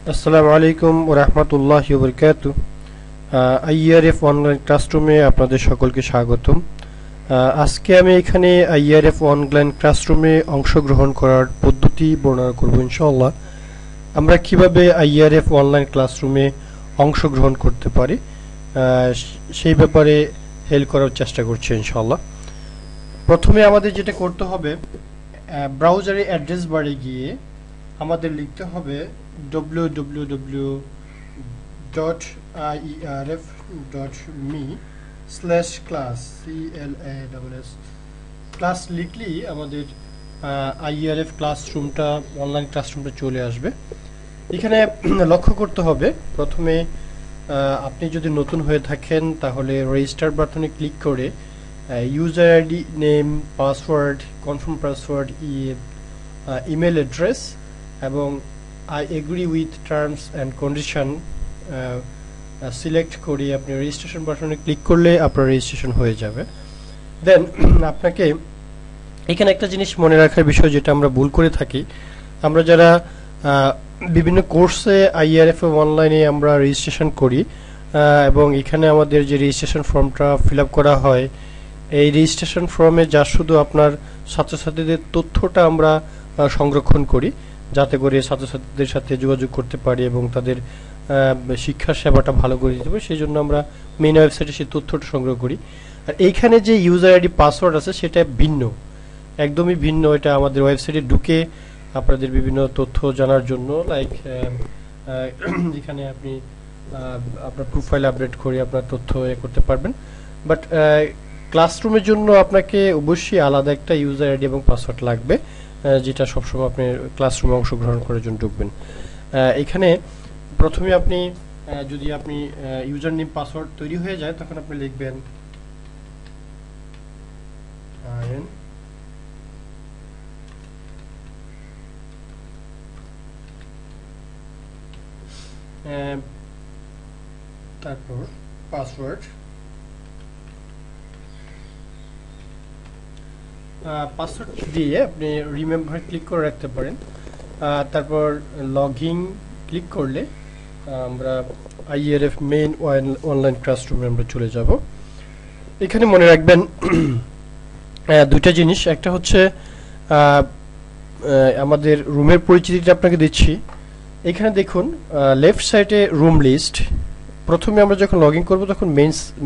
আসসালামু আলাইকুম ওয়া রাহমাতুল্লাহি ওয়া বারাকাতুহু। আইআরএফ অনলাইন ক্লাসরুমে আপনাদের সকলকে স্বাগতম। আজকে আমি এখানে আইআরএফ অনলাইন ক্লাসরুমে অংশগ্রহণ করার পদ্ধতি বর্ণনা করব ইনশাআল্লাহ। আমরা কিভাবে আইআরএফ অনলাইন ক্লাসরুমে অংশগ্রহণ করতে পারি সেই ব্যাপারে হেল্প করার চেষ্টা করছি ইনশাআল্লাহ। প্রথমে আমাদের যেটা করতে হবে, ব্রাউজারে অ্যাড্রেস বারে গিয়ে আমাদের লিখতে হবে www.ierf.me/class ক্লাস লিখলেই আমাদের আইআরএফ ক্লাসরুমটা অনলাইন ক্লাসরুমটা চলে আসবে। এখানে লক্ষ্য করতে হবে, প্রথমে আপনি যদি নতুন হয়ে থাকেন তাহলে রেজিস্টার বাটনে ক্লিক করে user ID, name, password, confirm password, email address এবং I agree with terms and condition select করে আপনি রেজিস্ট্রেশন বাটনে ক্লিক করলে আপনার রেজিস্ট্রেশন হয়ে যাবে। দেন আপনাকে এখানে একটা জিনিস মনে রাখার বিষয়, যেটা আমরা ভুল করে থাকি, আমরা যারা বিভিন্ন কোর্সে আইআরএফ অনলাইনে আমরা রেজিস্ট্রেশন করি এবং এখানে আমাদের যে রেজিস্ট্রেশন ফর্মটা ফিল আপ করা হয়, এই রেজিস্ট্রেশন ফর্মে যা শুধু আপনার ছাত্রছাত্রীদের তথ্যটা আমরা সংরক্ষণ করি, যাতে করে ছাত্রছাত্রীদের সাথে যোগাযোগ করতে পারি এবং তাদের শিক্ষা সেবাটা ভালো করে দিতে পারি, সেই জন্য আমরা মেইন ওয়েবসাইটে সেই তথ্যটা সংগ্রহ করি। আর এইখানে যে ইউজার আইডি পাসওয়ার্ড আছে সেটা ভিন্ন, একদমই ভিন্ন। এটা আমাদের ওয়েবসাইটে ঢুকে আপনাদের বিভিন্ন তথ্য জানার জন্য, লাইক যেখানে আপনি আপনার প্রোফাইল আপডেট করে আপনার তথ্য করতে পারবেন। বাট ক্লাসরুমের জন্য আপনাকে অবশ্যই আলাদা একটা ইউজার আইডি এবং পাসওয়ার্ড লাগবে, যেটা সবসময় আপনি ক্লাসরুমে অংশগ্রহণ করার জন্য ঢুকবেন। এখানে প্রথমে আপনি যদি আপনি ইউজার নেম পাসওয়ার্ড তৈরি হয়ে যায়, তখন আপনি লিখবেন তারপর পাসওয়ার্ড, পাসওয়ার্ড দিয়ে আপনি রিমেম্বার ক্লিক করে রাখতে পারেন। তারপর লগইন ক্লিক করলে আমরা আইআরএফ মেইন অনলাইন ক্লাসরুমে আমরা চলে যাব। এখানে মনে রাখবেন দুইটা জিনিস, একটা হচ্ছে আমাদের রুমের পরিচিতিটা আপনাকে দিচ্ছি। এখানে দেখুন লেফট সাইডে রুম লিস্ট। প্রথমে আমরা যখন লগ ইন করবো তখন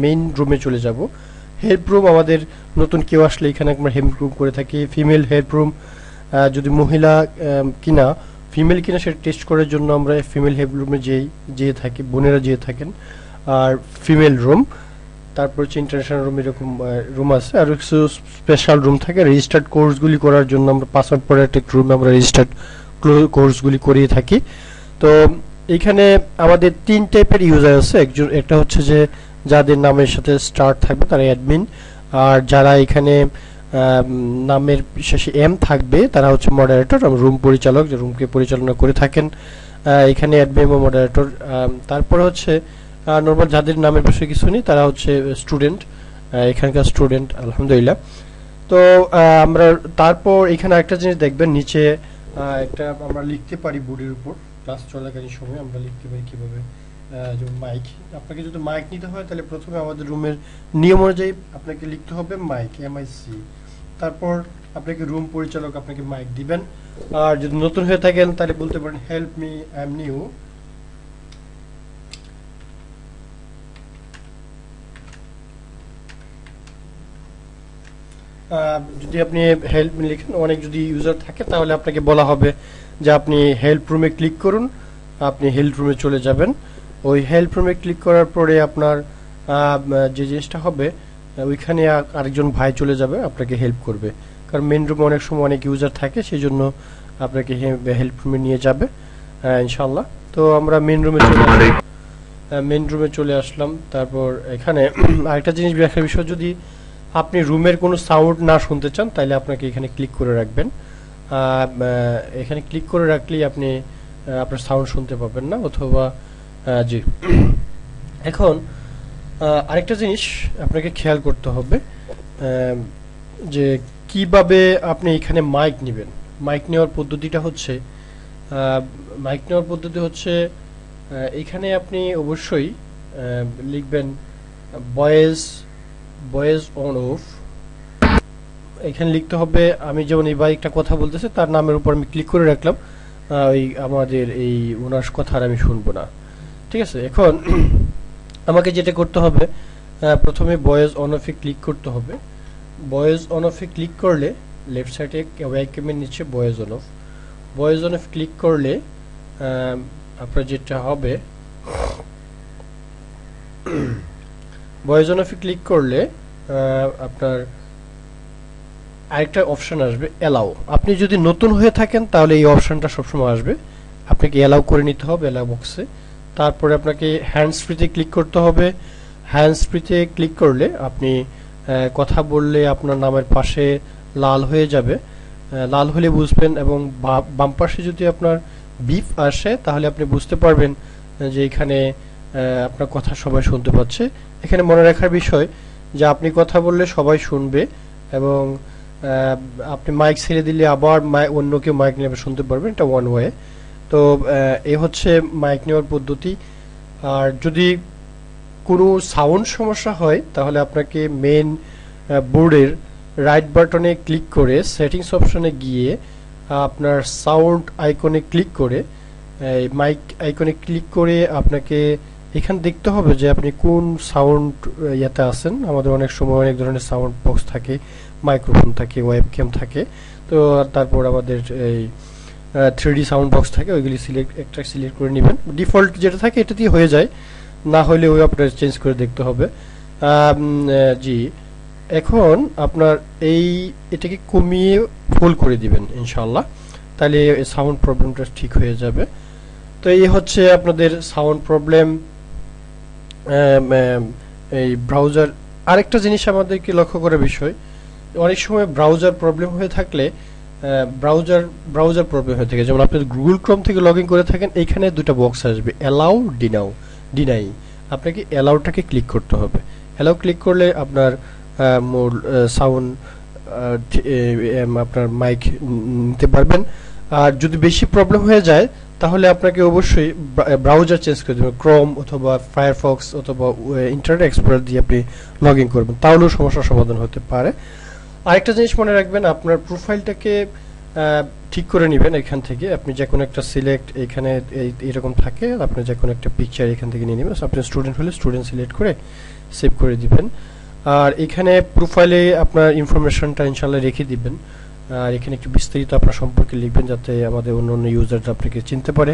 মেইন রুমে চলে যাব। হেল্প রুম, আমাদের নতুন কেউ আসলে এখানে আমরা হেল্প রুম করে থাকি। ফিমেল হেল্প রুম, যদি মহিলা কিনা ফিমেল কিনা সেটা টেস্ট করার জন্য আমরা ফিমেল হেল্প রুমে যেয়ে থাকি, বোনেরা যেয়ে থাকেন। আর ফিমেল রুম, তারপর হচ্ছে ইন্টারন্যাশনাল রুম, এরকম রুম আছে। আর কিছু স্পেশাল রুম থাকে রেজিস্টার্ড কোর্সগুলি করার জন্য, আমরা পাসওয়ার্ড প্রোটেক্টেড রুমে আমরা রেজিস্টার্ড কোর্সগুলি করিয়ে থাকি। তো এইখানে আমাদের তিন টাইপের ইউজার আছে। একটা হচ্ছে যে যাদের নামের সাথে স্টার্ট থাকবে তারা অ্যাডমিন, আর যারা এখানে নামের শেষে এম থাকবে তারা হচ্ছে মডারেটর, রুম পরিচালক, যে রুমকে পরিচালনা করে থাকেন। এখানে অ্যাডমিন ও মডারেটর। তারপরে হচ্ছে নর্মাল যাদের নামের পাশে কিছু নেই তারা হচ্ছে স্টুডেন্ট, এখানকার স্টুডেন্ট আলহামদুলিল্লাহ। তো আমরা তারপর এখানে একটা জিনিস দেখবেন, নিচে একটা আমরা লিখতে পারি বোর্ডের উপর, ক্লাস চলাকালীন সময় আমরা লিখতে পারি কিভাবে। যেমন মাইক, আপনাকে যদি মাইক নিতে হয় তাহলে প্রথমে আমাদের রুমের নিয়ম অনুযায়ী আপনাকে লিখতে হবে মাইক, MIC। তারপর আপনাকে রুম পরিচালক আপনাকে মাইক দিবেন। আর যদি নতুন হয়ে থাকেন তাহলে বলতে পারেন help me, I am new. যদি আপনি হেল্প মি লিখেন, অনেক যদি ইউজার থাকে তাহলে আপনাকে বলা হবে যে আপনি হেল্প রুমে ক্লিক করুন, আপনি হেল্প রুমে চলে যাবেন। ওই হেল্প রুমে ক্লিক করার পরে আপনার যে জিনিসটা হবে, ওইখানে আরেকজন ভাই চলে যাবে, আপনাকে হেল্প করবে। কারণ মেন রুমে অনেক সময় অনেক ইউজার থাকে, সেই জন্য আপনাকে হেল্প রুমে নিয়ে যাবে ইনশাল্লাহ। তো আমরা মেন রুমে চলে আসলাম। তারপর এখানে আরেকটা জিনিস দেখার বিষয়, যদি আপনি রুমের কোনো সাউন্ড না শুনতে চান তাহলে আপনাকে এখানে ক্লিক করে রাখবেন। এখানে ক্লিক করে রাখলেই আপনি আপনার সাউন্ড শুনতে পাবেন না, অথবা জি। এখন আরেকটা জিনিস আপনাকে খেয়াল করতে হবে, যে কিভাবে আপনি এখানে মাইক নেবেন। মাইক নেওয়ার পদ্ধতিটা হচ্ছে, মাইক নেওয়ার পদ্ধতি হচ্ছে এখানে আপনি অবশ্যই লিখবেন ভয়েস ভয়েস অন অফ। এখানে লিখতে হবে, আমি যেমন এই বাইকটা কথা বলতেছে তার নামের উপর আমি ক্লিক করে রাখলাম, ওই আমাদের এই ওনার কথা আর আমি শুনবো না। ঠিক আছে, এখন আমাকে যেটা করতে হবে, প্রথমে ভয়েস অন অফে ক্লিক করতে হবে। ভয়েস অন অফে ক্লিক করলে লেফট সাইডে ওয়াইকেমের নিচে voice on of, voice on of click করলে আপনার যেটা হবে, ভয়েস অন অফে ক্লিক করলে আপনার আরেকটা অপশন আসবে অ্যালাউ। আপনি যদি নতুন হয়ে থাকেন তাহলে এই অপশনটা সবসময় আসবে, আপনাকে অ্যালাউ করে নিতে হবে অ্যালাউ বক্সে। তারপরে আপনাকে হ্যান্ডস ফ্রিতে ক্লিক করতে হবে। হ্যান্ডস ফ্রিতে ক্লিক করলে আপনি কথা বললে আপনার নামের পাশে লাল হয়ে যাবে, লাল হলে বুঝবেন, এবং বাম পাশে যদি আপনার বিপ আসে তাহলে আপনি বুঝতে পারবেন যে এখানে আপনার কথা সবাই শুনতে পাচ্ছে। এখানে মনে রাখার বিষয় যে আপনি কথা বললে সবাই শুনবে, এবং আপনি মাইক ছেড়ে দিলে আবার অন্য কেউ মাইক নিয়ে শুনতে পারবেন, এটা ওয়ান ওয়ে। তো এই হচ্ছে মাইক নেওয়ার পদ্ধতি। আর যদি কোনো সাউন্ড সমস্যা হয় তাহলে আপনাকে মেন বোর্ডের রাইট বাটনে ক্লিক করে সেটিংস অপশনে গিয়ে আপনার সাউন্ড আইকনে ক্লিক করে মাইক আইকনে ক্লিক করে আপনাকে এখানে দেখতে হবে যে আপনি কোন সাউন্ড ইয়াতে আছেন। আমাদের অনেক সময় অনেক ধরনের সাউন্ড বক্স থাকে, মাইক্রোফোন থাকে, ওয়েবক্যাম থাকে, তো তারপর আমাদের এই 3D সাউন্ড বক্স থাকে, ওইগুলি একটা সিলেক্ট করে নেবেন। ডিফল্ট যেটা থাকে এটা দিয়ে হয়ে যায়, না হলে ওই আপনার চেঞ্জ করে দেখতে হবে। জি, এখন আপনার এটাকে কমিয়ে ফুল করে দিবেন ইনশাল্লাহ, তাহলে সাউন্ড প্রবলেমটা ঠিক হয়ে যাবে। তো এই হচ্ছে আপনাদের সাউন্ড প্রবলেম। এই ব্রাউজার, আরেকটা জিনিস আমাদেরকে লক্ষ্য করার বিষয়, অনেক সময় ব্রাউজার প্রবলেম হয়ে থাকলে ব্রাউজার প্রবলেম হয়ে থাকে, যেমন আপনি গুগল ক্রোম থেকে লগ ইন করে থাকেন, এইখানে দুটো বক্স আসবে অ্যালাউ ডিনাই। আপনাকে অ্যালাউটাকে ক্লিক করতে হবে। অ্যালাউ ক্লিক করলে আপনার সাউন্ড আপনার মাইক নিতে পারবেন। আর যদি বেশি প্রবলেম হয়ে যায় তাহলে আপনাকে অবশ্যই ব্রাউজার চেঞ্জ করে দেবেন, ক্রোম অথবা ফায়ারফক্স অথবা ইন্টারনেট এক্সপ্লোরার দিয়ে আপনি লগ ইন করবেন, তাহলেও সমস্যার সমাধান হতে পারে। আরেকটা জিনিস মনে রাখবেন, আপনার প্রোফাইলটাকে ঠিক করে নেবেন। এখান থেকে আপনি যে কোনো একটা সিলেক্ট, এখানে এরকম থাকে, আপনি যে কোনো একটা পিকচার এখান থেকে নিয়ে নেবেন। আপনি স্টুডেন্ট হলে স্টুডেন্ট সিলেক্ট করে সেভ করে দিবেন। আর এখানে প্রোফাইলে আপনার ইনফরমেশনটা ইনশাল্লাহ রেখে দিবেন। আর এখানে একটু বিস্তারিত আপনার সম্পর্কে লিখবেন যাতে আমাদের অন্য অন্য ইউজাররা আপনাকে চিনতে পারে।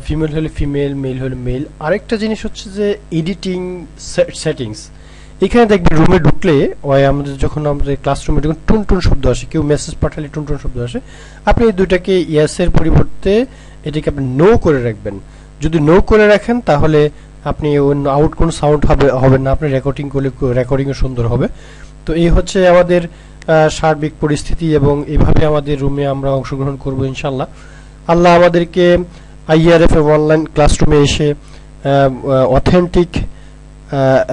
ফিমেল হলে ফিমেল, মেল হলে মেল। আরেকটা জিনিস হচ্ছে যে এডিটিং সেটিংস, এখানে দেখবেন রুমে ঢুকলে আমাদের যখন আমাদের ক্লাসরুমে যখন টুনটুন শব্দ আসে, কেউ মেসেজ পাঠালে টুনটুন শব্দ আসে, আপনি এই দুইটাকে ইয়েসের পরিবর্তে এটাকে আপনি নো করে রাখবেন। যদি নো করে রাখেন তাহলে আপনি আউট কোনো সাউন্ড হবে না, আপনি রেকর্ডিং করলে রেকর্ডিংও সুন্দর হবে। তো এই হচ্ছে আমাদের সার্বিক পরিস্থিতি, এবং এইভাবে আমাদের রুমে আমরা অংশগ্রহণ করব ইনশাল্লাহ। আল্লাহ আমাদেরকে IRF অনলাইন ক্লাসরুমে এসে অথেন্টিক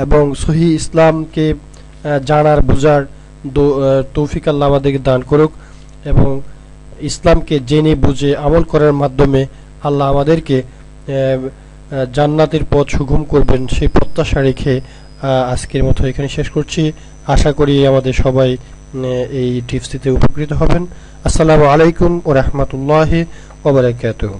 এবং সহি ইসলামকে জানার বোঝার তৌফিক আল্লাহ আমাদেরকে দান করুক, এবং ইসলামকে জেনে বুঝে আমল করার মাধ্যমে আল্লাহ আমাদেরকে জান্নাতের পথ সুগম করবেন, সেই প্রত্যাশা রেখে আজকের মতো এখানে শেষ করছি। আশা করি আমাদের সবাই এই টিপসটিতে উপকৃত হবেন। আসসালামু আলাইকুম ওয়া রাহমাতুল্লাহি ওয়া বারাকাতুহু।